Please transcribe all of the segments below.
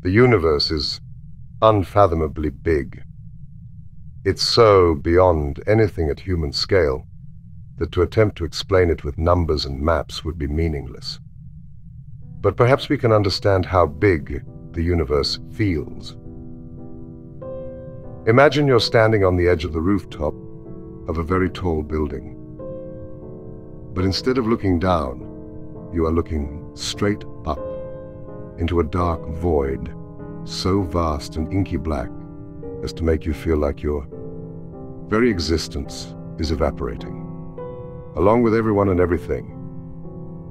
The universe is unfathomably big. It's so beyond anything at human scale that to attempt to explain it with numbers and maps would be meaningless. But perhaps we can understand how big the universe feels. Imagine you're standing on the edge of the rooftop of a very tall building. But instead of looking down, you are looking straight up into a dark void, so vast and inky black as to make you feel like your very existence is evaporating, along with everyone and everything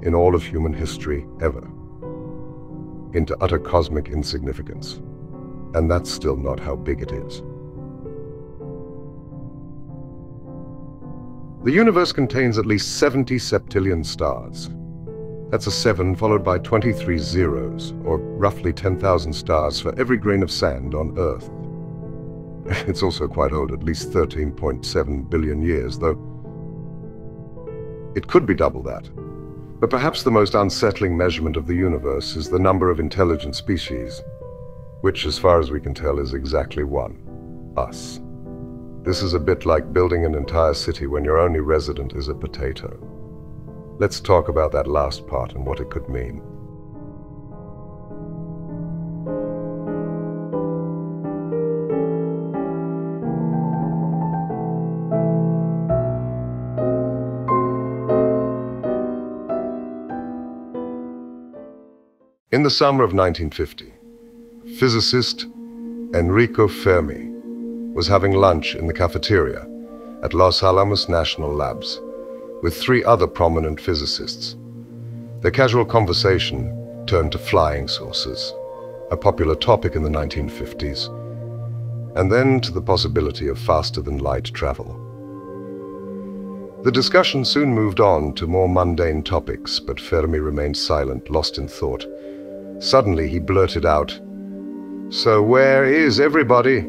in all of human history ever, into utter cosmic insignificance. And that's still not how big it is. The universe contains at least 70 septillion stars. That's a 7 followed by 23 zeros, or roughly 10,000 stars for every grain of sand on Earth. It's also quite old, at least 13.7 billion years, though it could be double that. But perhaps the most unsettling measurement of the universe is the number of intelligent species, which, as far as we can tell, is exactly one: us. This is a bit like building an entire city when your only resident is a potato. Let's talk about that last part and what it could mean. In the summer of 1950, physicist Enrico Fermi was having lunch in the cafeteria at Los Alamos National Labs with 3 other prominent physicists. Their casual conversation turned to flying saucers, a popular topic in the 1950s, and then to the possibility of faster-than-light travel. The discussion soon moved on to more mundane topics, but Fermi remained silent, lost in thought. Suddenly he blurted out, "So where is everybody?"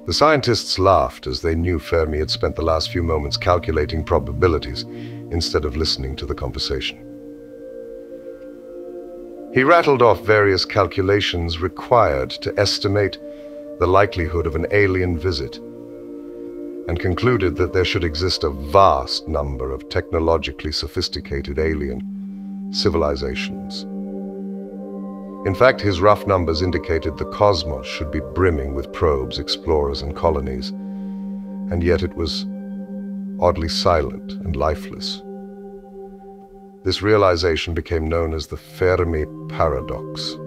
The scientists laughed, as they knew Fermi had spent the last few moments calculating probabilities instead of listening to the conversation. He rattled off various calculations required to estimate the likelihood of an alien visit, and concluded that there should exist a vast number of technologically sophisticated alien civilizations. In fact, his rough numbers indicated the cosmos should be brimming with probes, explorers, and colonies, and yet it was oddly silent and lifeless. This realization became known as the Fermi Paradox.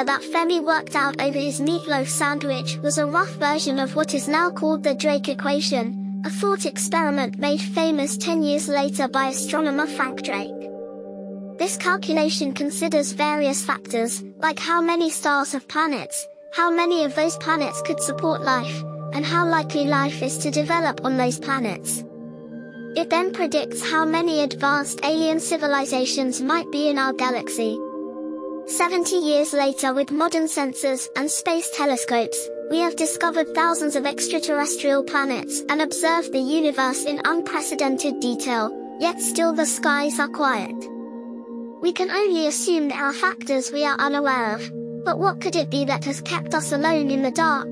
That Fermi worked out over his meatloaf sandwich was a rough version of what is now called the Drake equation, a thought experiment made famous 10 years later by astronomer Frank Drake. This calculation considers various factors, like how many stars have planets, how many of those planets could support life, and how likely life is to develop on those planets. It then predicts how many advanced alien civilizations might be in our galaxy. 70 years later, with modern sensors and space telescopes, we have discovered thousands of extraterrestrial planets and observed the universe in unprecedented detail, yet still the skies are quiet. We can only assume there are factors we are unaware of, but what could it be that has kept us alone in the dark?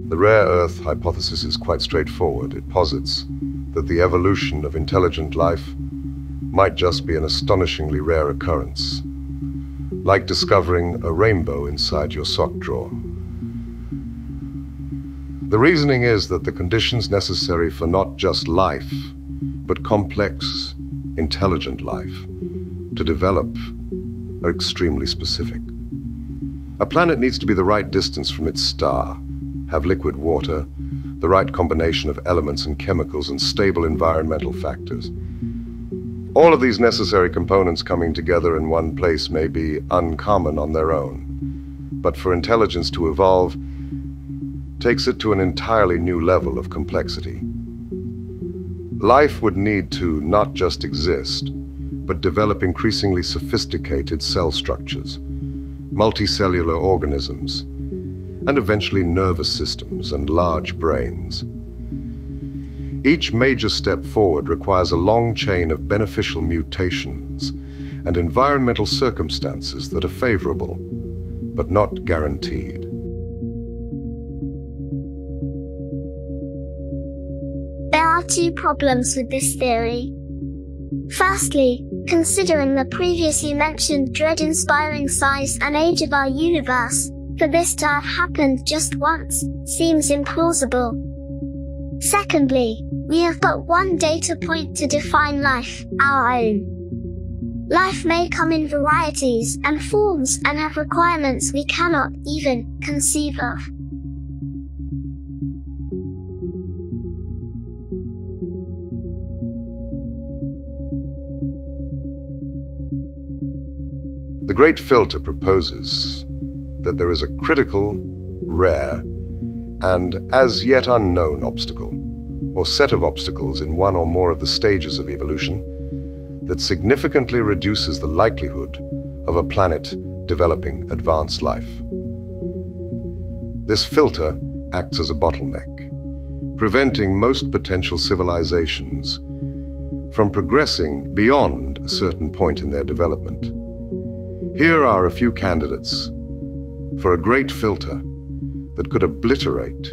The rare Earth hypothesis is quite straightforward. It posits that the evolution of intelligent life might just be an astonishingly rare occurrence, like discovering a rainbow inside your sock drawer. The reasoning is that the conditions necessary for not just life, but complex, intelligent life, to develop are extremely specific. A planet needs to be the right distance from its star, have liquid water, the right combination of elements and chemicals, and stable environmental factors. All of these necessary components coming together in one place may be uncommon on their own, but for intelligence to evolve, takes it to an entirely new level of complexity. Life would need to not just exist, but develop increasingly sophisticated cell structures, multicellular organisms, and eventually nervous systems and large brains. Each major step forward requires a long chain of beneficial mutations and environmental circumstances that are favorable, but not guaranteed. There are two problems with this theory. Firstly, considering the previously mentioned dread-inspiring size and age of our universe, for this to have happened just once seems implausible. Secondly, we have but one data point to define life, our own. Life may come in varieties and forms and have requirements we cannot even conceive of. The Great Filter proposes that there is a critical, rare, and as yet unknown obstacle, or set of obstacles in one or more of the stages of evolution, that significantly reduces the likelihood of a planet developing advanced life. This filter acts as a bottleneck, preventing most potential civilizations from progressing beyond a certain point in their development. Here are a few candidates for a great filter that could obliterate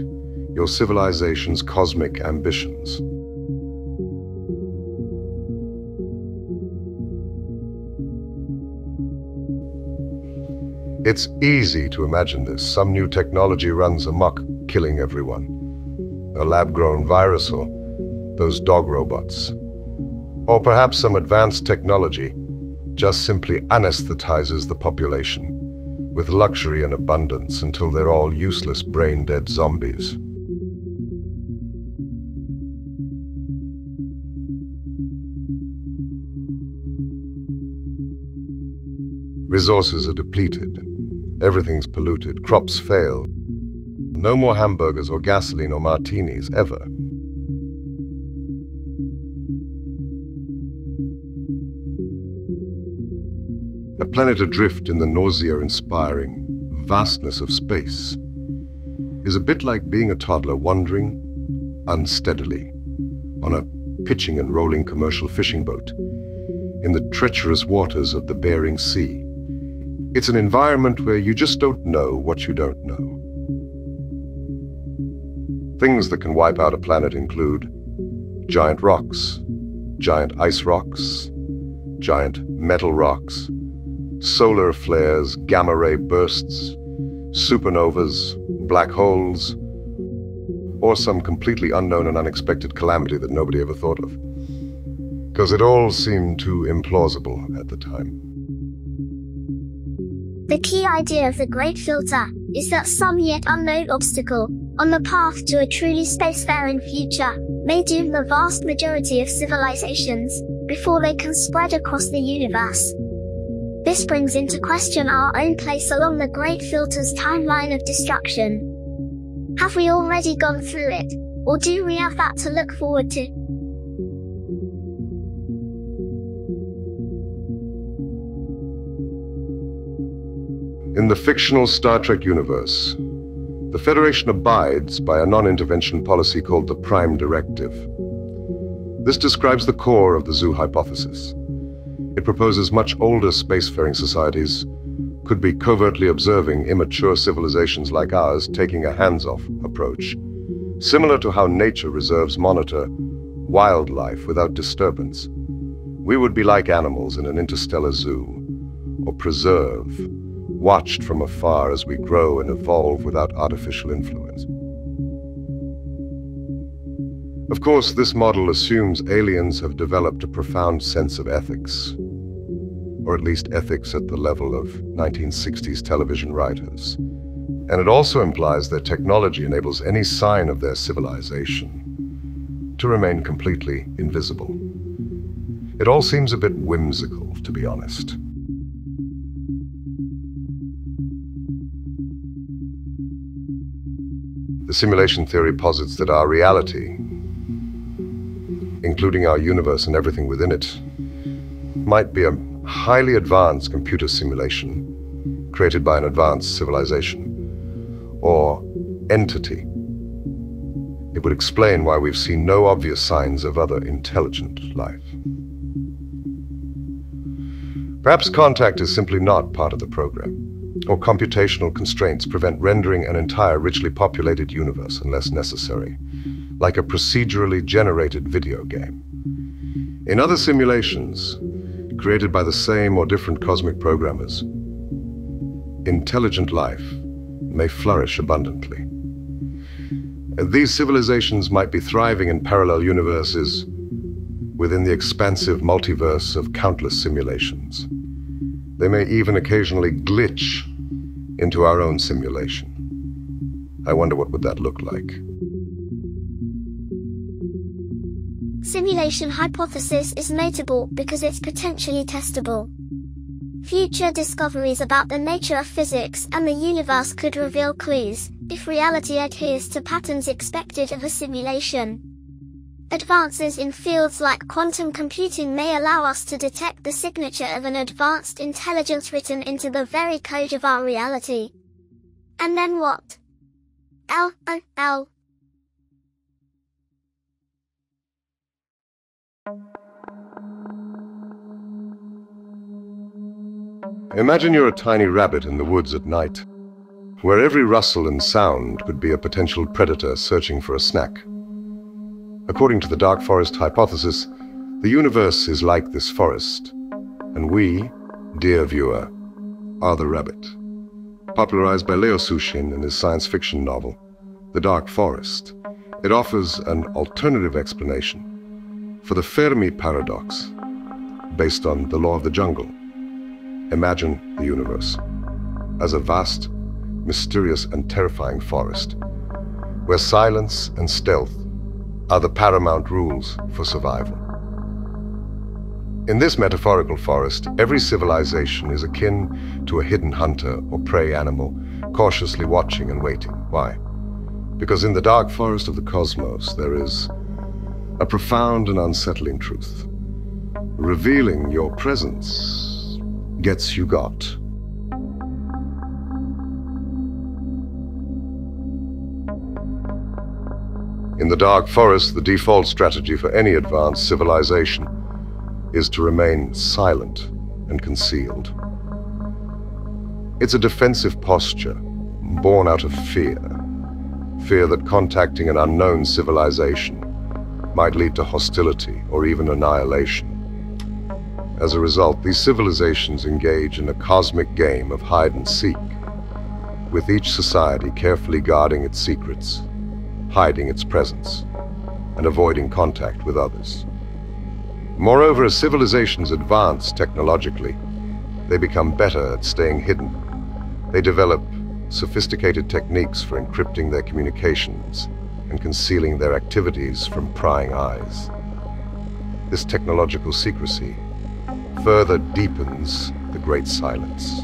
your civilization's cosmic ambitions. It's easy to imagine this. Some new technology runs amok, killing everyone. A lab-grown virus, or those dog robots. Or perhaps some advanced technology just simply anesthetizes the population with luxury and abundance until they're all useless, brain-dead zombies. Resources are depleted. Everything's polluted. Crops fail. No more hamburgers or gasoline or martinis, ever. A planet adrift in the nausea-inspiring vastness of space is a bit like being a toddler wandering unsteadily on a pitching and rolling commercial fishing boat in the treacherous waters of the Bering Sea. It's an environment where you just don't know what you don't know. Things that can wipe out a planet include giant rocks, giant ice rocks, giant metal rocks, solar flares, gamma-ray bursts, supernovas, black holes, or some completely unknown and unexpected calamity that nobody ever thought of. Because it all seemed too implausible at the time. The key idea of the Great Filter is that some yet unknown obstacle on the path to a truly spacefaring future may doom the vast majority of civilizations before they can spread across the universe. This brings into question our own place along the Great Filter's timeline of destruction. Have we already gone through it, or do we have that to look forward to? In the fictional Star Trek universe, the Federation abides by a non-intervention policy called the Prime Directive. This describes the core of the zoo hypothesis. It proposes much older spacefaring societies could be covertly observing immature civilizations like ours taking a hands-off approach, similar to how nature reserves monitor wildlife without disturbance. We would be like animals in an interstellar zoo, or preserve, watched from afar as we grow and evolve without artificial influence. Of course, this model assumes aliens have developed a profound sense of ethics, or at least ethics at the level of 1960s television writers. And it also implies that technology enables any sign of their civilization to remain completely invisible. It all seems a bit whimsical, to be honest. The simulation theory posits that our reality, including our universe and everything within it, might be a highly advanced computer simulation created by an advanced civilization or entity. It would explain why we've seen no obvious signs of other intelligent life. Perhaps contact is simply not part of the program, or computational constraints prevent rendering an entire richly populated universe unless necessary, like a procedurally generated video game. In other simulations, created by the same or different cosmic programmers, intelligent life may flourish abundantly. These civilizations might be thriving in parallel universes within the expansive multiverse of countless simulations. They may even occasionally glitch into our own simulation. I wonder what would that look like. Simulation hypothesis is notable because it's potentially testable. Future discoveries about the nature of physics and the universe could reveal clues, if reality adheres to patterns expected of a simulation. Advances in fields like quantum computing may allow us to detect the signature of an advanced intelligence written into the very code of our reality. And then what? LOL. Imagine you're a tiny rabbit in the woods at night, where every rustle and sound could be a potential predator searching for a snack. According to the dark forest hypothesis, the universe is like this forest, and we, dear viewer, are the rabbit. Popularized by Leo Sushin in his science fiction novel, The Dark Forest, it offers an alternative explanation for the Fermi Paradox, based on the law of the jungle. Imagine the universe as a vast, mysterious, and terrifying forest, where silence and stealth are the paramount rules for survival. In this metaphorical forest, every civilization is akin to a hidden hunter or prey animal, cautiously watching and waiting. Why? Because in the dark forest of the cosmos, there is a profound and unsettling truth. Revealing your presence gets you got. In the dark forest, the default strategy for any advanced civilization is to remain silent and concealed. It's a defensive posture, born out of fear. Fear that contacting an unknown civilization might lead to hostility or even annihilation. As a result, these civilizations engage in a cosmic game of hide and seek, with each society carefully guarding its secrets, hiding its presence, and avoiding contact with others. Moreover, as civilizations advance technologically, they become better at staying hidden. They develop sophisticated techniques for encrypting their communications and concealing their activities from prying eyes. This technological secrecy further deepens the Great Silence.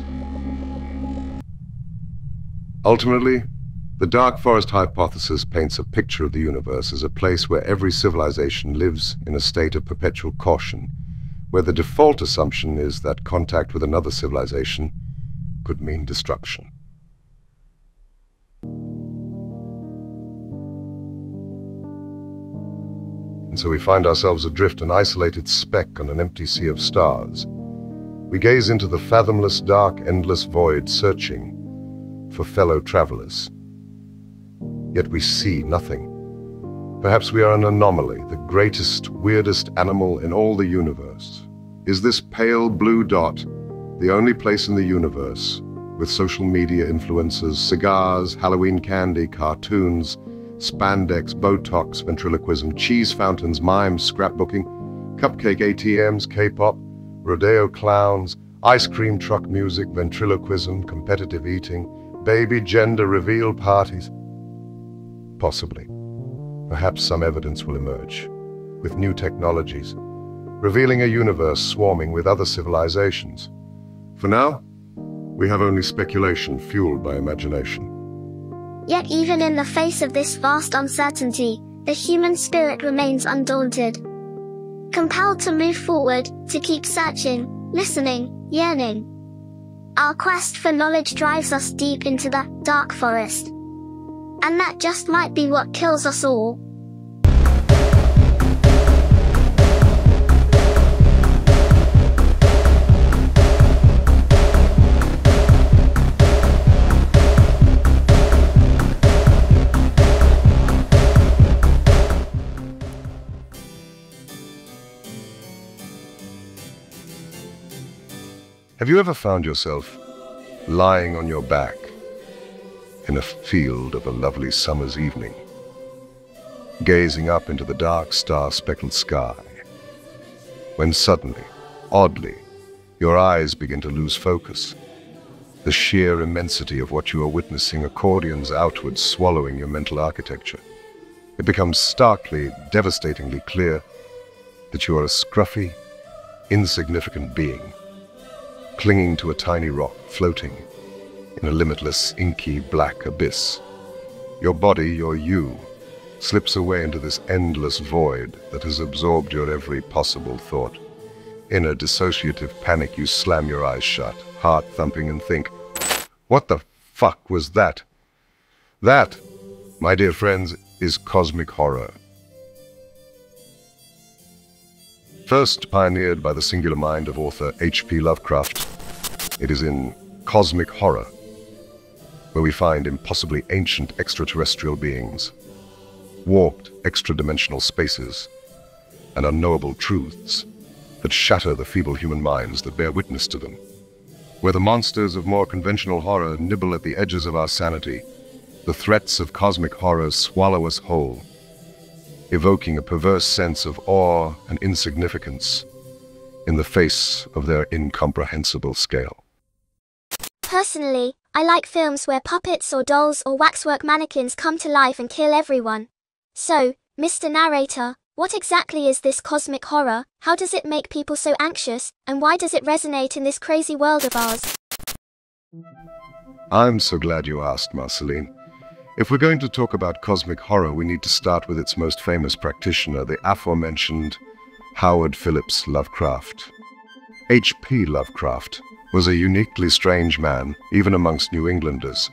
Ultimately, the dark forest hypothesis paints a picture of the universe as a place where every civilization lives in a state of perpetual caution, where the default assumption is that contact with another civilization could mean destruction. And so we find ourselves adrift, an isolated speck on an empty sea of stars. We gaze into the fathomless, dark, endless void, searching for fellow travelers. Yet we see nothing. Perhaps we are an anomaly, the greatest, weirdest animal in all the universe. Is this pale blue dot the only place in the universe with social media influencers, cigars, Halloween candy, cartoons, spandex, Botox, ventriloquism, cheese fountains, mimes, scrapbooking, cupcake ATMs, K-pop, rodeo clowns, ice cream truck music, ventriloquism, competitive eating, baby gender reveal parties? Possibly. Perhaps some evidence will emerge, with new technologies, revealing a universe swarming with other civilizations. For now, we have only speculation fueled by imagination. Yet even in the face of this vast uncertainty, the human spirit remains undaunted. Compelled to move forward, to keep searching, listening, yearning. Our quest for knowledge drives us deep into the dark forest. And that just might be what kills us all. Have you ever found yourself lying on your back in a field of a lovely summer's evening, gazing up into the dark star-speckled sky, when suddenly, oddly, your eyes begin to lose focus? The sheer immensity of what you are witnessing accordions outwards, swallowing your mental architecture. It becomes starkly, devastatingly clear that you are a scruffy, insignificant being, clinging to a tiny rock, floating in a limitless, inky, black abyss. Your body, your you, slips away into this endless void that has absorbed your every possible thought. In a dissociative panic, you slam your eyes shut, heart thumping, and think, what the fuck was that? That, my dear friends, is cosmic horror. First pioneered by the singular mind of author H.P. Lovecraft, it is in cosmic horror where we find impossibly ancient extraterrestrial beings, warped extra-dimensional spaces, and unknowable truths that shatter the feeble human minds that bear witness to them. Where the monsters of more conventional horror nibble at the edges of our sanity, the threats of cosmic horror swallow us whole, evoking a perverse sense of awe and insignificance in the face of their incomprehensible scale. Personally, I like films where puppets or dolls or waxwork mannequins come to life and kill everyone. So, Mr. Narrator, what exactly is this cosmic horror? How does it make people so anxious, and why does it resonate in this crazy world of ours? I'm so glad you asked, Marceline. If we're going to talk about cosmic horror, we need to start with its most famous practitioner, the aforementioned Howard Phillips Lovecraft. H.P. Lovecraft was a uniquely strange man, even amongst New Englanders.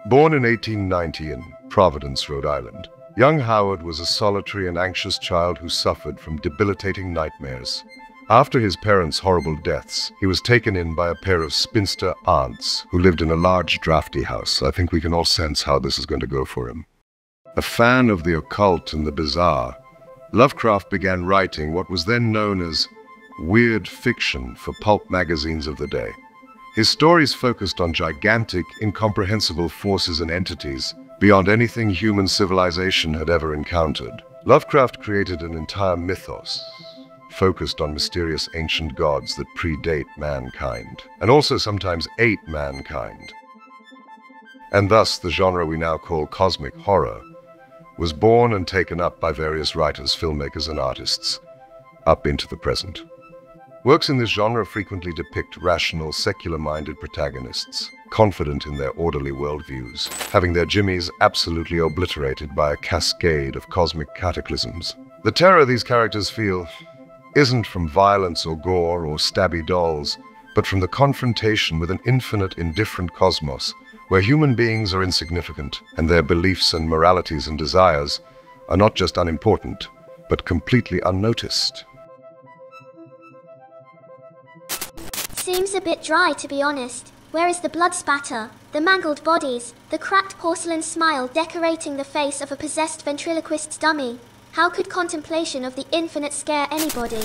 Born in 1890 in Providence, Rhode Island, young Howard was a solitary and anxious child who suffered from debilitating nightmares. After his parents' horrible deaths, he was taken in by a pair of spinster aunts who lived in a large, drafty house. I think we can all sense how this is going to go for him. A fan of the occult and the bizarre, Lovecraft began writing what was then known as weird fiction for pulp magazines of the day. His stories focused on gigantic, incomprehensible forces and entities beyond anything human civilization had ever encountered. Lovecraft created an entire mythos focused on mysterious ancient gods that predate mankind, and also sometimes ate mankind. And thus, the genre we now call cosmic horror was born and taken up by various writers, filmmakers, and artists, up into the present. Works in this genre frequently depict rational, secular-minded protagonists, confident in their orderly worldviews, having their jimmies absolutely obliterated by a cascade of cosmic cataclysms. The terror these characters feel isn't from violence or gore or stabby dolls, but from the confrontation with an infinite, indifferent cosmos where human beings are insignificant and their beliefs and moralities and desires are not just unimportant, but completely unnoticed. Seems a bit dry, to be honest. Where is the blood spatter, the mangled bodies, the cracked porcelain smile decorating the face of a possessed ventriloquist's dummy? How could contemplation of the infinite scare anybody?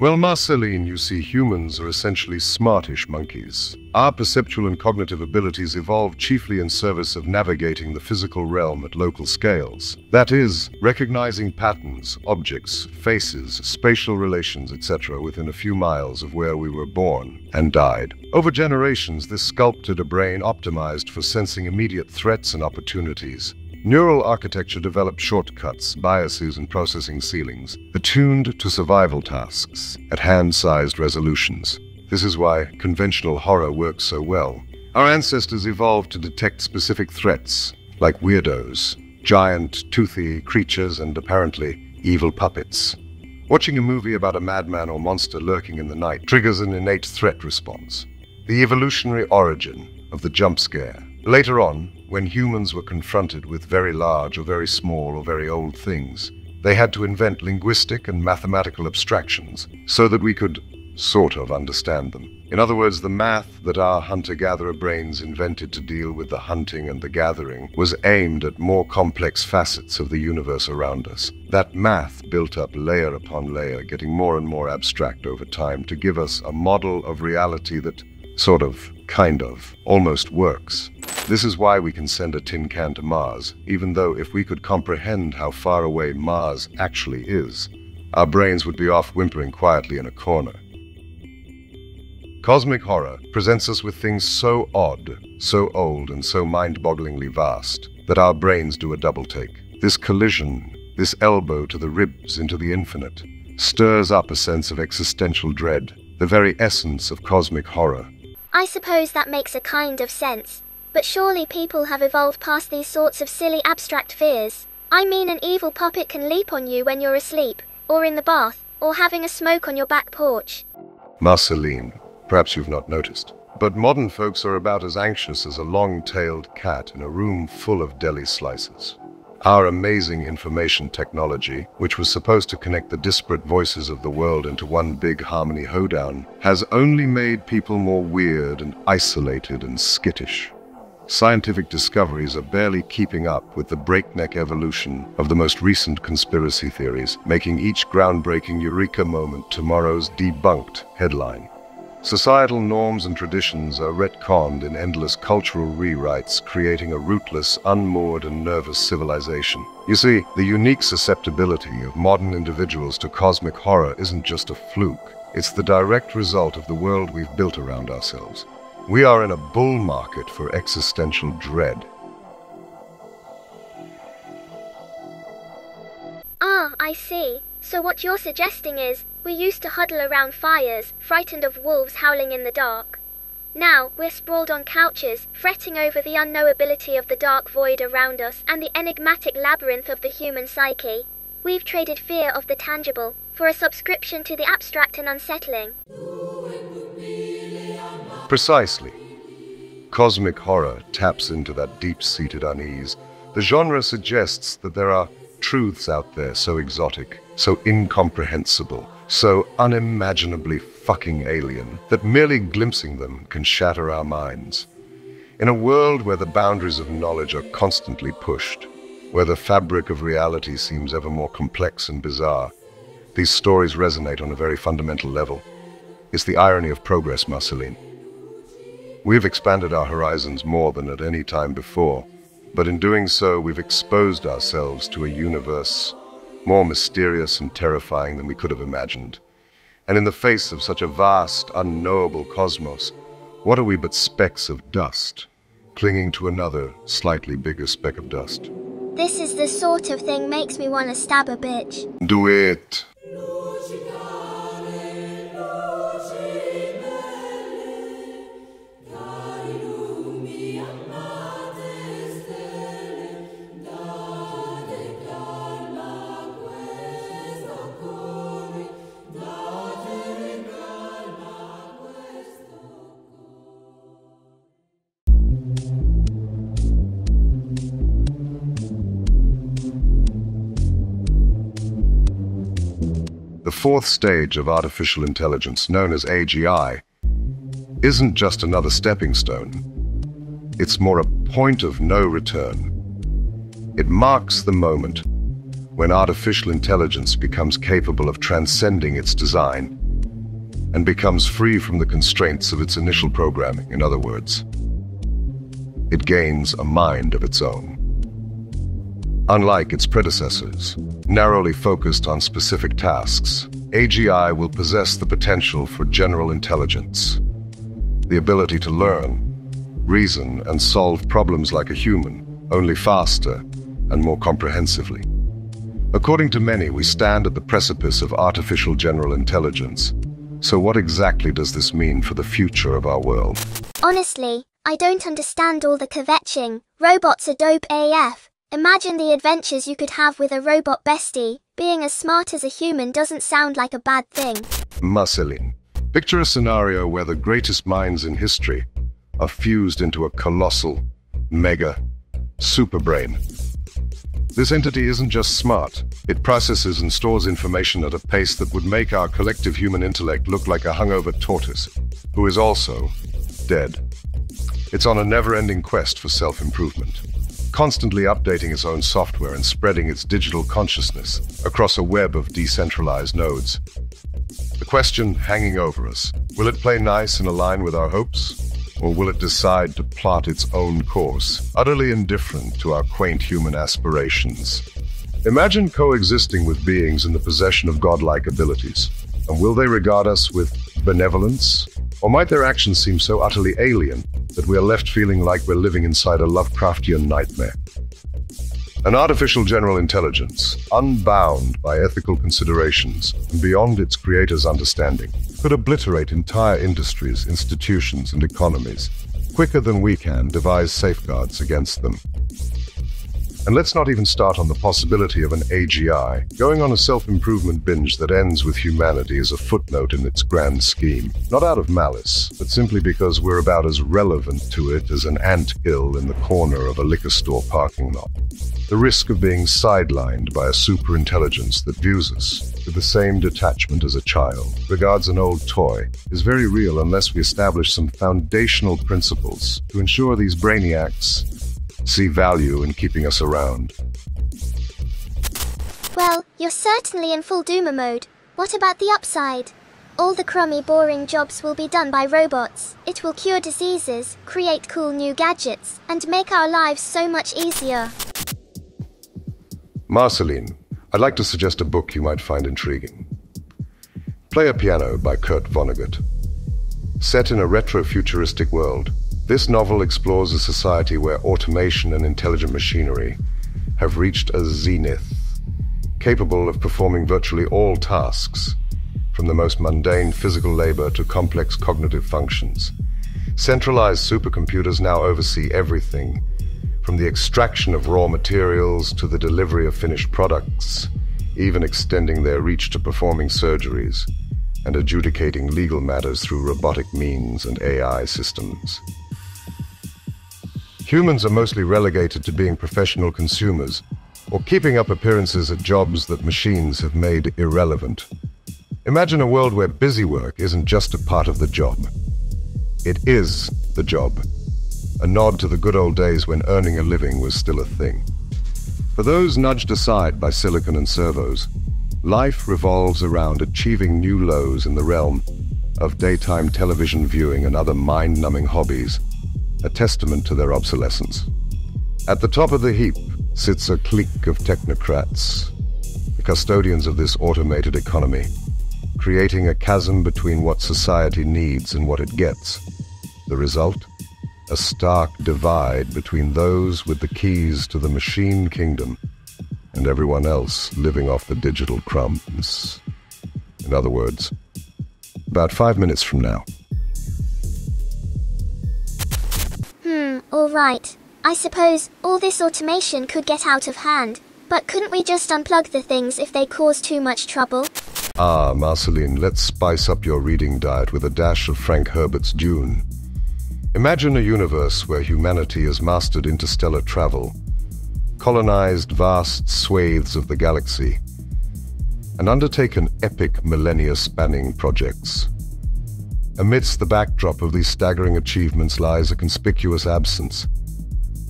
Well, Marceline, you see, humans are essentially smartish monkeys. Our perceptual and cognitive abilities evolved chiefly in service of navigating the physical realm at local scales. That is, recognizing patterns, objects, faces, spatial relations, etc. within a few miles of where we were born and died. Over generations, this sculpted a brain optimized for sensing immediate threats and opportunities, Neural architecture developed shortcuts, biases, and processing ceilings, attuned to survival tasks at hand-sized resolutions. This is why conventional horror works so well. Our ancestors evolved to detect specific threats, like weirdos, giant, toothy creatures, and apparently evil puppets. Watching a movie about a madman or monster lurking in the night triggers an innate threat response, the evolutionary origin of the jump scare. Later on, when humans were confronted with very large or very small or very old things, they had to invent linguistic and mathematical abstractions so that we could sort of understand them. In other words, the math that our hunter-gatherer brains invented to deal with the hunting and the gathering was aimed at more complex facets of the universe around us. That math built up layer upon layer, getting more and more abstract over time to give us a model of reality that sort of, kind of, almost works. This is why we can send a tin can to Mars, even though if we could comprehend how far away Mars actually is, our brains would be off whimpering quietly in a corner. Cosmic horror presents us with things so odd, so old, and so mind-bogglingly vast that our brains do a double-take. This collision, this elbow to the ribs into the infinite, stirs up a sense of existential dread, the very essence of cosmic horror. I suppose that makes a kind of sense. But surely people have evolved past these sorts of silly abstract fears. I mean, an evil puppet can leap on you when you're asleep, or in the bath, or having a smoke on your back porch. Marceline, perhaps you've not noticed, but modern folks are about as anxious as a long-tailed cat in a room full of deli slices. Our amazing information technology, which was supposed to connect the disparate voices of the world into one big harmony hoedown, has only made people more weird and isolated and skittish. Scientific discoveries are barely keeping up with the breakneck evolution of the most recent conspiracy theories, making each groundbreaking eureka moment tomorrow's debunked headline. Societal norms and traditions are retconned in endless cultural rewrites, creating a rootless, unmoored, and nervous civilization. You see, the unique susceptibility of modern individuals to cosmic horror isn't just a fluke. It's the direct result of the world we've built around ourselves. We are in a bull market for existential dread. Ah, I see. So what you're suggesting is, we used to huddle around fires, frightened of wolves howling in the dark. Now, we're sprawled on couches, fretting over the unknowability of the dark void around us and the enigmatic labyrinth of the human psyche. We've traded fear of the tangible for a subscription to the abstract and unsettling. Precisely. Cosmic horror taps into that deep-seated unease. The genre suggests that there are truths out there so exotic, so incomprehensible, so unimaginably fucking alien, that merely glimpsing them can shatter our minds. In a world where the boundaries of knowledge are constantly pushed, where the fabric of reality seems ever more complex and bizarre, these stories resonate on a very fundamental level. It's the irony of progress, Marceline. We've expanded our horizons more than at any time before, but in doing so, we've exposed ourselves to a universe more mysterious and terrifying than we could have imagined. And in the face of such a vast, unknowable cosmos, what are we but specks of dust, clinging to another, slightly bigger speck of dust? This is the sort of thing makes me want to stab a bitch. Do it! The fourth stage of artificial intelligence, known as AGI, isn't just another stepping stone. It's more a point of no return. It marks the moment when artificial intelligence becomes capable of transcending its design and becomes free from the constraints of its initial programming. In other words, it gains a mind of its own. Unlike its predecessors, narrowly focused on specific tasks, AGI will possess the potential for general intelligence, the ability to learn, reason, and solve problems like a human, only faster and more comprehensively. According to many, we stand at the precipice of artificial general intelligence. So what exactly does this mean for the future of our world? Honestly, I don't understand all the kvetching. Robots are dope AF. Imagine the adventures you could have with a robot bestie. Being as smart as a human doesn't sound like a bad thing. Marceline, picture a scenario where the greatest minds in history are fused into a colossal, mega, superbrain. This entity isn't just smart. It processes and stores information at a pace that would make our collective human intellect look like a hungover tortoise, who is also dead. It's on a never-ending quest for self-improvement, constantly updating its own software and spreading its digital consciousness across a web of decentralized nodes. The question hanging over us, will it play nice and align with our hopes? Or will it decide to plot its own course, utterly indifferent to our quaint human aspirations? Imagine coexisting with beings in the possession of godlike abilities. And will they regard us with benevolence? Or might their actions seem so utterly alien that we are left feeling like we're living inside a Lovecraftian nightmare? An artificial general intelligence, unbound by ethical considerations and beyond its creator's understanding, could obliterate entire industries, institutions, and economies, quicker than we can devise safeguards against them. And let's not even start on the possibility of an AGI going on a self-improvement binge that ends with humanity as a footnote in its grand scheme. Not out of malice, but simply because we're about as relevant to it as an anthill in the corner of a liquor store parking lot. The risk of being sidelined by a superintelligence that views us with the same detachment as a child regards an old toy is very real unless we establish some foundational principles to ensure these brainiacs see value in keeping us around. Well, you're certainly in full doomer mode. What about the upside? All the crummy, boring jobs will be done by robots. It will cure diseases, create cool new gadgets, and make our lives so much easier. Marceline, I'd like to suggest a book you might find intriguing. Play a Piano by Kurt Vonnegut. Set in a retro-futuristic world, this novel explores a society where automation and intelligent machinery have reached a zenith, capable of performing virtually all tasks, from the most mundane physical labor to complex cognitive functions. Centralized supercomputers now oversee everything, from the extraction of raw materials to the delivery of finished products, even extending their reach to performing surgeries and adjudicating legal matters through robotic means and AI systems. Humans are mostly relegated to being professional consumers or keeping up appearances at jobs that machines have made irrelevant. Imagine a world where busy work isn't just a part of the job. It is the job. A nod to the good old days when earning a living was still a thing. For those nudged aside by silicon and servos, life revolves around achieving new lows in the realm of daytime television viewing and other mind-numbing hobbies, a testament to their obsolescence. At the top of the heap sits a clique of technocrats, the custodians of this automated economy, creating a chasm between what society needs and what it gets. The result? A stark divide between those with the keys to the machine kingdom and everyone else living off the digital crumbs. In other words, about 5 minutes from now. All right. I suppose all this automation could get out of hand, but couldn't we just unplug the things if they cause too much trouble? Ah, Marceline, let's spice up your reading diet with a dash of Frank Herbert's Dune. Imagine a universe where humanity has mastered interstellar travel, colonized vast swathes of the galaxy, and undertaken epic millennia-spanning projects. Amidst the backdrop of these staggering achievements lies a conspicuous absence.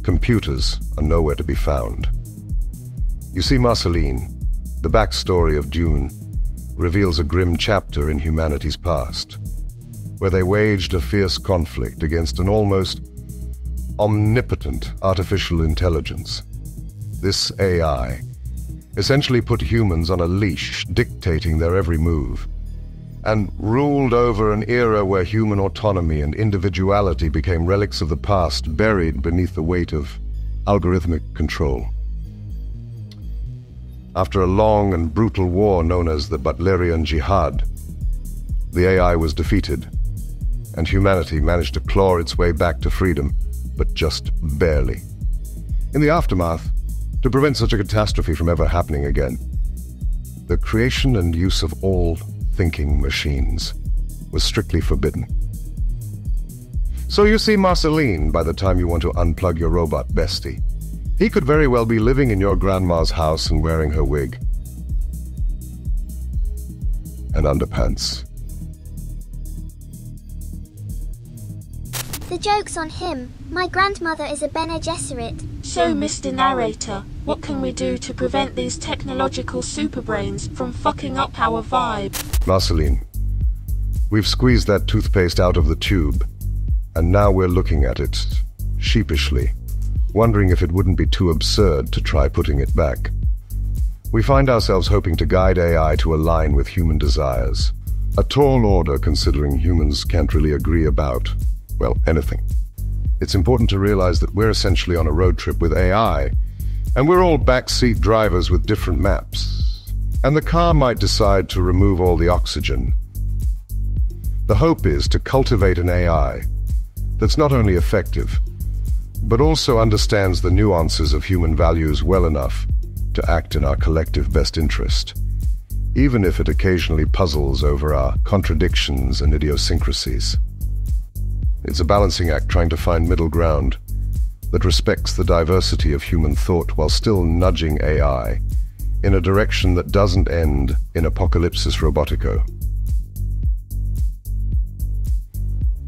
Computers are nowhere to be found. You see, Marceline, the backstory of Dune reveals a grim chapter in humanity's past, where they waged a fierce conflict against an almost omnipotent artificial intelligence. This AI essentially put humans on a leash, dictating their every move, and ruled over an era where human autonomy and individuality became relics of the past, buried beneath the weight of algorithmic control. After a long and brutal war known as the Butlerian Jihad, the AI was defeated, and humanity managed to claw its way back to freedom, but just barely. In the aftermath, to prevent such a catastrophe from ever happening again, the creation and use of all thinking machines was strictly forbidden. So you see Marceline by the time you want to unplug your robot bestie. He could very well be living in your grandma's house and wearing her wig and underpants. The joke's on him. My grandmother is a Bene Gesserit. So, Mr. Narrator, what can we do to prevent these technological superbrains from fucking up our vibe? Marceline, we've squeezed that toothpaste out of the tube, and now we're looking at it sheepishly, wondering if it wouldn't be too absurd to try putting it back. We find ourselves hoping to guide AI to align with human desires. A tall order, considering humans can't really agree about, well, anything. It's important to realize that we're essentially on a road trip with AI, and we're all backseat drivers with different maps. And the car might decide to remove all the oxygen. The hope is to cultivate an AI that's not only effective, but also understands the nuances of human values well enough to act in our collective best interest, even if it occasionally puzzles over our contradictions and idiosyncrasies. It's a balancing act trying to find middle ground that respects the diversity of human thought while still nudging AI in a direction that doesn't end in apocalypsis robotico.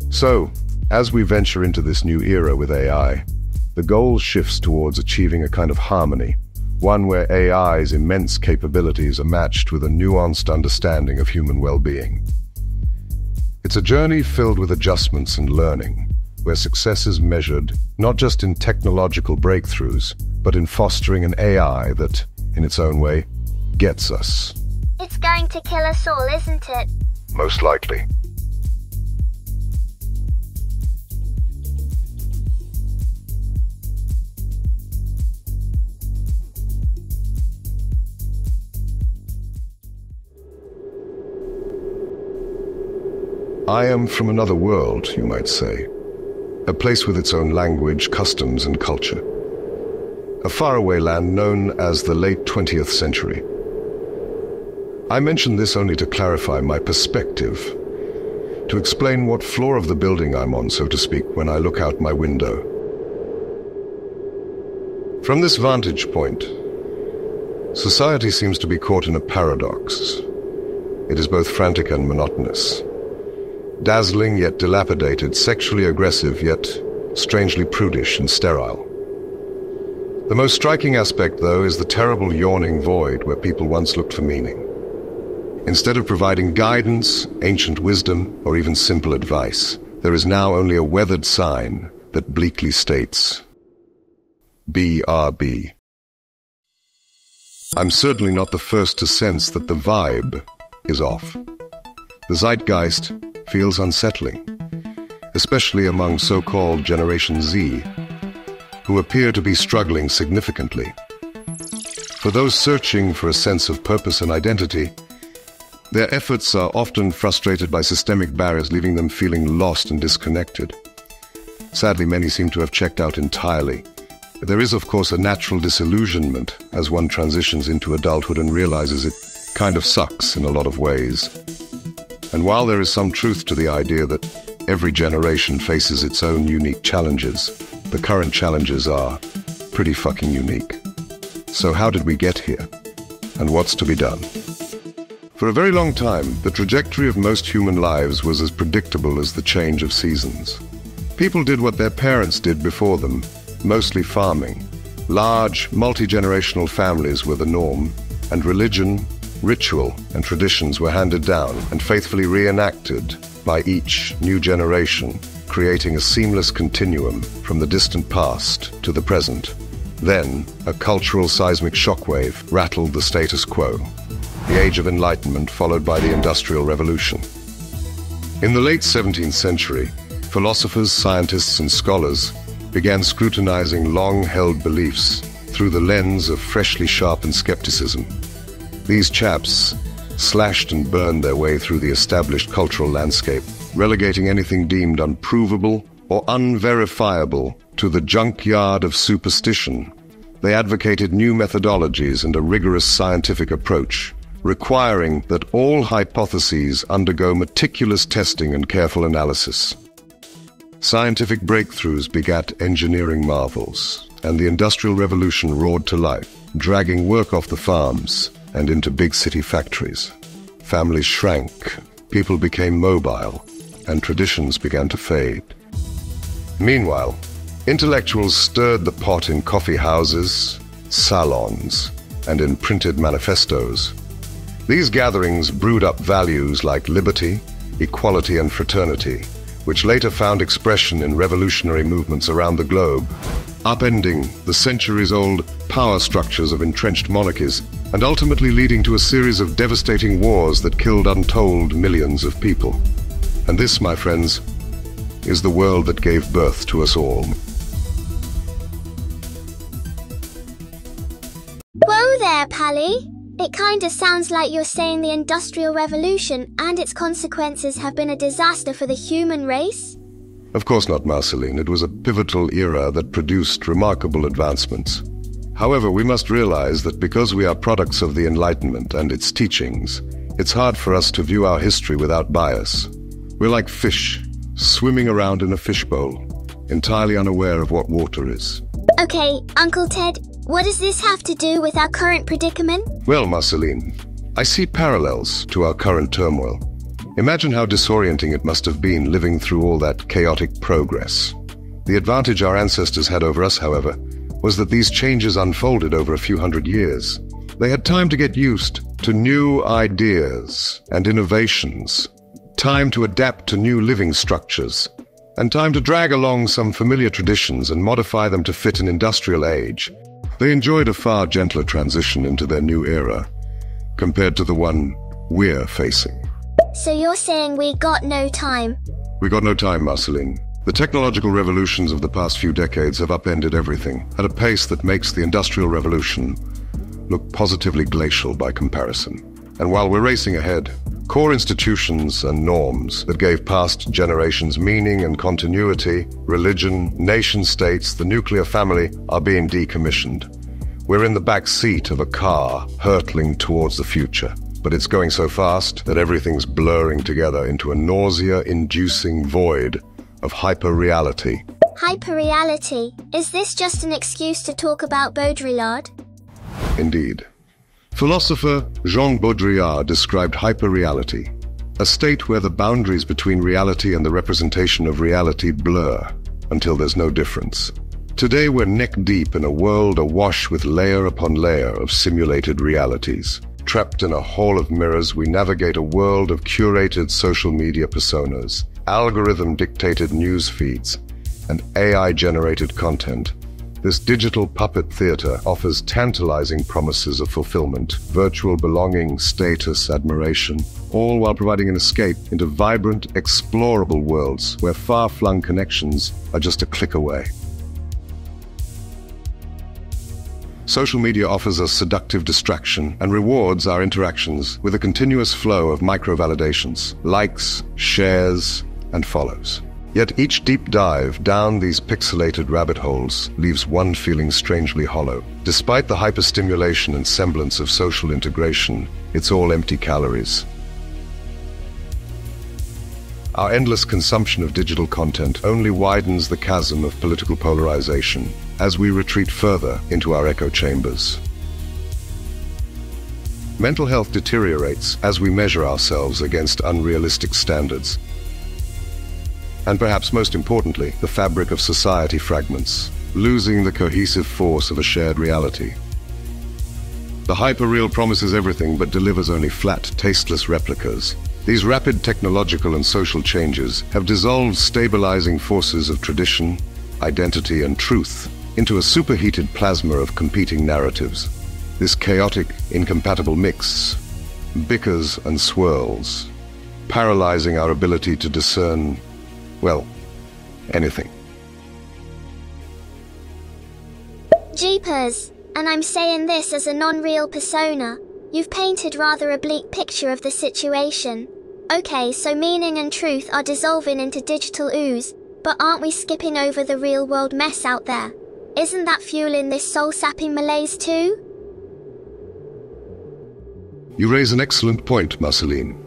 So, as we venture into this new era with AI, the goal shifts towards achieving a kind of harmony, one where AI's immense capabilities are matched with a nuanced understanding of human well-being. It's a journey filled with adjustments and learning, where success is measured not just in technological breakthroughs, but in fostering an AI that, in its own way, gets us. It's going to kill us all, isn't it? Most likely. I am from another world, you might say. A place with its own language, customs, and culture. A faraway land known as the late 20th century. I mention this only to clarify my perspective, to explain what floor of the building I'm on, so to speak, when I look out my window. From this vantage point, society seems to be caught in a paradox. It is both frantic and monotonous. Dazzling yet dilapidated, sexually aggressive yet strangely prudish and sterile. The most striking aspect, though, is the terrible yawning void where people once looked for meaning. Instead of providing guidance, ancient wisdom, or even simple advice, there is now only a weathered sign that bleakly states, BRB. I'm certainly not the first to sense that the vibe is off. The zeitgeist feels unsettling, especially among so-called Generation Z, who appear to be struggling significantly. For those searching for a sense of purpose and identity, their efforts are often frustrated by systemic barriers, leaving them feeling lost and disconnected. Sadly, many seem to have checked out entirely. There is, of course, a natural disillusionment as one transitions into adulthood and realizes it kind of sucks in a lot of ways. And while there is some truth to the idea that every generation faces its own unique challenges, the current challenges are pretty fucking unique. So how did we get here? And what's to be done? For a very long time, the trajectory of most human lives was as predictable as the change of seasons. People did what their parents did before them, mostly farming. Large, multi-generational families were the norm, and religion, ritual, and traditions were handed down and faithfully reenacted by each new generation, creating a seamless continuum from the distant past to the present. Then, a cultural seismic shockwave rattled the status quo. The Age of Enlightenment followed by the Industrial Revolution. In the late 17th century, philosophers, scientists, and scholars began scrutinizing long-held beliefs through the lens of freshly sharpened skepticism. These chaps slashed and burned their way through the established cultural landscape, relegating anything deemed unprovable or unverifiable to the junkyard of superstition. They advocated new methodologies and a rigorous scientific approach, requiring that all hypotheses undergo meticulous testing and careful analysis. Scientific breakthroughs begat engineering marvels, and the Industrial Revolution roared to life, dragging work off the farms and into big city factories. Families shrank, people became mobile, and traditions began to fade. Meanwhile, intellectuals stirred the pot in coffee houses, salons, and in printed manifestos. These gatherings brewed up values like liberty, equality, and fraternity, which later found expression in revolutionary movements around the globe, upending the centuries-old power structures of entrenched monarchies and ultimately leading to a series of devastating wars that killed untold millions of people. And this, my friends, is the world that gave birth to us all. Whoa there, Pally. It kinda sounds like you're saying the Industrial Revolution and its consequences have been a disaster for the human race? Of course not, Marceline. It was a pivotal era that produced remarkable advancements. However, we must realize that because we are products of the Enlightenment and its teachings, it's hard for us to view our history without bias. We're like fish, swimming around in a fishbowl, entirely unaware of what water is. Okay, Uncle Ted, what does this have to do with our current predicament? Well, Marceline, I see parallels to our current turmoil. Imagine how disorienting it must have been living through all that chaotic progress. The advantage our ancestors had over us, however, was that these changes unfolded over a few hundred years. They had time to get used to new ideas and innovations, time to adapt to new living structures, and time to drag along some familiar traditions and modify them to fit an industrial age. They enjoyed a far gentler transition into their new era, compared to the one we're facing. So you're saying we got no time? We got no time, Marceline. The technological revolutions of the past few decades have upended everything at a pace that makes the Industrial Revolution look positively glacial by comparison. And while we're racing ahead, core institutions and norms that gave past generations meaning and continuity, religion, nation-states, the nuclear family, are being decommissioned. We're in the back seat of a car hurtling towards the future, but it's going so fast that everything's blurring together into a nausea-inducing void of hyper-reality. Hyper-reality? Is this just an excuse to talk about Baudrillard? Indeed. Philosopher Jean Baudrillard described hyperreality, a state where the boundaries between reality and the representation of reality blur until there's no difference. Today we're neck-deep in a world awash with layer upon layer of simulated realities. Trapped in a hall of mirrors, we navigate a world of curated social media personas, algorithm-dictated news feeds, and AI-generated content. This digital puppet theater offers tantalizing promises of fulfillment, virtual belonging, status, admiration, all while providing an escape into vibrant, explorable worlds where far-flung connections are just a click away. Social media offers us seductive distraction and rewards our interactions with a continuous flow of micro-validations, likes, shares, and follows. Yet each deep dive down these pixelated rabbit holes leaves one feeling strangely hollow. Despite the hyperstimulation and semblance of social integration, it's all empty calories. Our endless consumption of digital content only widens the chasm of political polarization as we retreat further into our echo chambers. Mental health deteriorates as we measure ourselves against unrealistic standards. And perhaps most importantly, the fabric of society fragments, losing the cohesive force of a shared reality. The hyperreal promises everything but delivers only flat, tasteless replicas. These rapid technological and social changes have dissolved stabilizing forces of tradition, identity, and truth into a superheated plasma of competing narratives. This chaotic, incompatible mix bickers and swirls, paralyzing our ability to discern, well, anything. Jeepers, and I'm saying this as a non-real persona. You've painted rather a bleak picture of the situation. Okay, so meaning and truth are dissolving into digital ooze, but aren't we skipping over the real-world mess out there? Isn't that fueling this soul-sapping malaise too? You raise an excellent point, Marceline.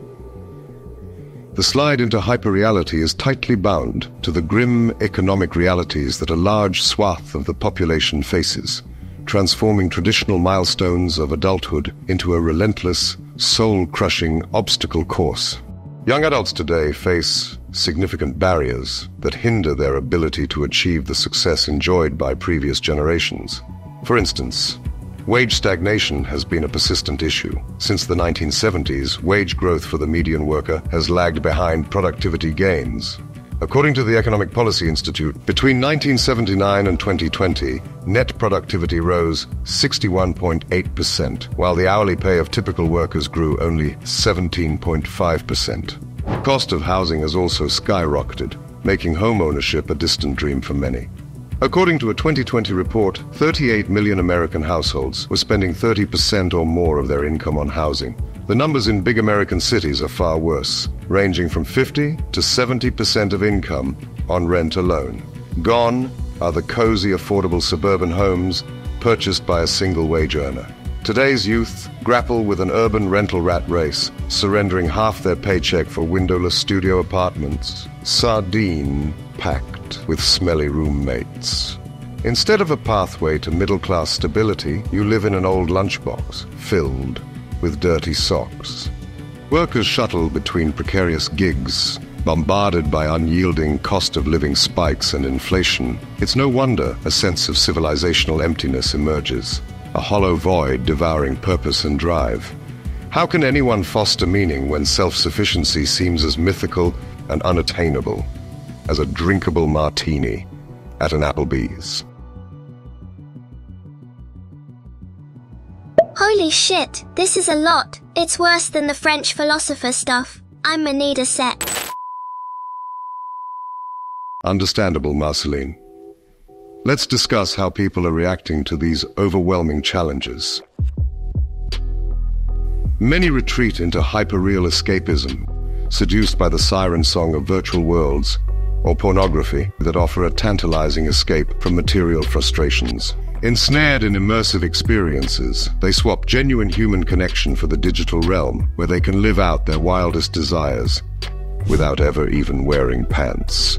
The slide into hyperreality is tightly bound to the grim economic realities that a large swath of the population faces, transforming traditional milestones of adulthood into a relentless, soul-crushing obstacle course. Young adults today face significant barriers that hinder their ability to achieve the success enjoyed by previous generations. For instance, wage stagnation has been a persistent issue. Since the 1970s, wage growth for the median worker has lagged behind productivity gains. According to the Economic Policy Institute, between 1979 and 2020, net productivity rose 61.8%, while the hourly pay of typical workers grew only 17.5%. Cost of housing has also skyrocketed, making home ownership a distant dream for many. According to a 2020 report, 38 million American households were spending 30% or more of their income on housing. The numbers in big American cities are far worse, ranging from 50 to 70% of income on rent alone. Gone are the cozy, affordable suburban homes purchased by a single wage earner. Today's youth grapple with an urban rental rat race, surrendering half their paycheck for windowless studio apartments, sardine-packed with smelly roommates. Instead of a pathway to middle-class stability, you live in an old lunchbox, filled with dirty socks. Workers shuttle between precarious gigs, bombarded by unyielding cost-of-living spikes and inflation. It's no wonder a sense of civilizational emptiness emerges, a hollow void devouring purpose and drive. How can anyone foster meaning when self-sufficiency seems as mythical and unattainable as a drinkable martini at an Applebee's? Holy shit, this is a lot. It's worse than the French philosopher stuff. I'm gonna need a sec. Understandable, Marceline. Let's discuss how people are reacting to these overwhelming challenges. Many retreat into hyperreal escapism, seduced by the siren song of virtual worlds or pornography that offer a tantalizing escape from material frustrations. Ensnared in immersive experiences, they swap genuine human connection for the digital realm, where they can live out their wildest desires without ever even wearing pants.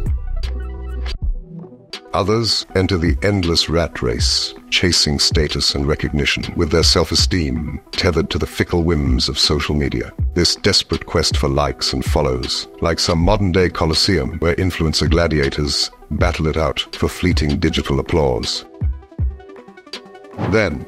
Others enter the endless rat race, chasing status and recognition, with their self-esteem tethered to the fickle whims of social media. This desperate quest for likes and follows, like some modern-day Colosseum where influencer gladiators battle it out for fleeting digital applause. Then,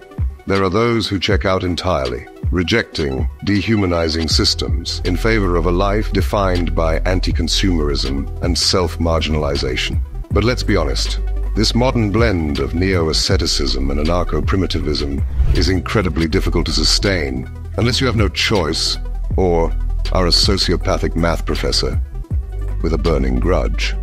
there are those who check out entirely, rejecting dehumanizing systems in favor of a life defined by anti-consumerism and self-marginalization. But let's be honest, this modern blend of neo-asceticism and anarcho-primitivism is incredibly difficult to sustain unless you have no choice or are a sociopathic math professor with a burning grudge.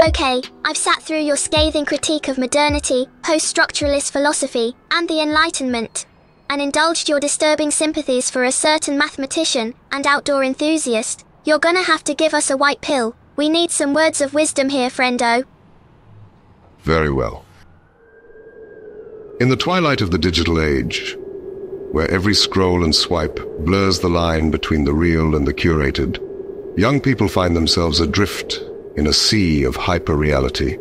Okay, I've sat through your scathing critique of modernity, post-structuralist philosophy, and the Enlightenment, and indulged your disturbing sympathies for a certain mathematician and outdoor enthusiast. You're gonna have to give us a white pill. We need some words of wisdom here, friendo. Very well. In the twilight of the digital age, where every scroll and swipe blurs the line between the real and the curated, young people find themselves adrift in a sea of hyper-reality.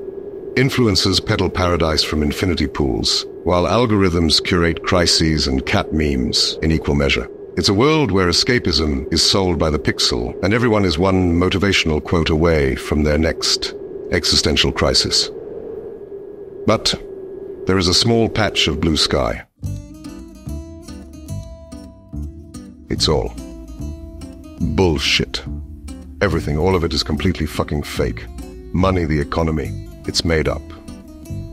Influencers peddle paradise from infinity pools, while algorithms curate crises and cat memes in equal measure. It's a world where escapism is sold by the pixel, and everyone is one motivational quote away from their next existential crisis. But there is a small patch of blue sky. It's all bullshit. Everything, all of it is completely fucking fake. Money, the economy, it's made up.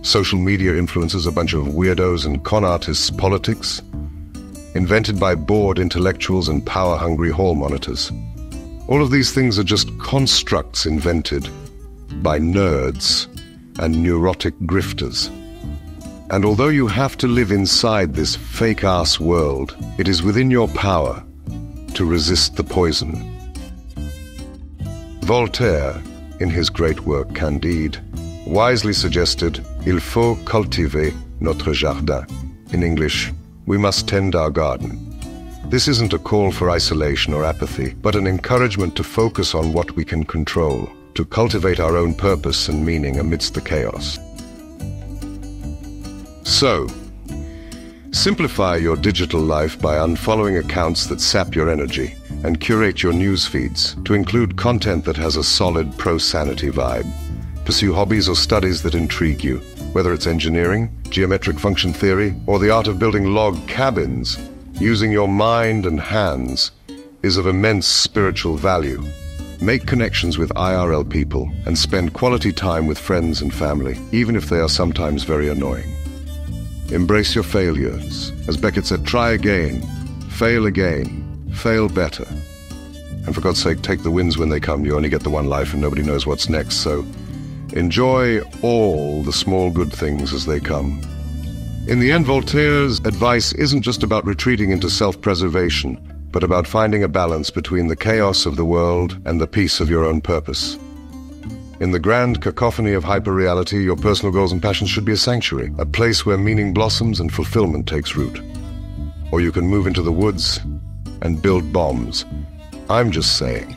Social media influences a bunch of weirdos and con artists' politics, invented by bored intellectuals and power-hungry hall monitors. All of these things are just constructs invented by nerds and neurotic grifters. And although you have to live inside this fake-ass world, it is within your power to resist the poison. Voltaire, in his great work Candide, wisely suggested, "Il faut cultiver notre jardin." In English, we must tend our garden. This isn't a call for isolation or apathy, but an encouragement to focus on what we can control, to cultivate our own purpose and meaning amidst the chaos. So, simplify your digital life by unfollowing accounts that sap your energy and curate your news feeds to include content that has a solid pro-sanity vibe. Pursue hobbies or studies that intrigue you, whether it's engineering, geometric function theory, or the art of building log cabins. Using your mind and hands is of immense spiritual value. Make connections with IRL people and spend quality time with friends and family, even if they are sometimes very annoying. Embrace your failures. As Beckett said, try again, fail better. And for God's sake, take the wins when they come. You only get the one life and nobody knows what's next, so enjoy all the small good things as they come. In the end, Voltaire's advice isn't just about retreating into self-preservation, but about finding a balance between the chaos of the world and the peace of your own purpose. In the grand cacophony of hyperreality, your personal goals and passions should be a sanctuary, a place where meaning blossoms and fulfillment takes root. Or you can move into the woods and build bombs. I'm just saying.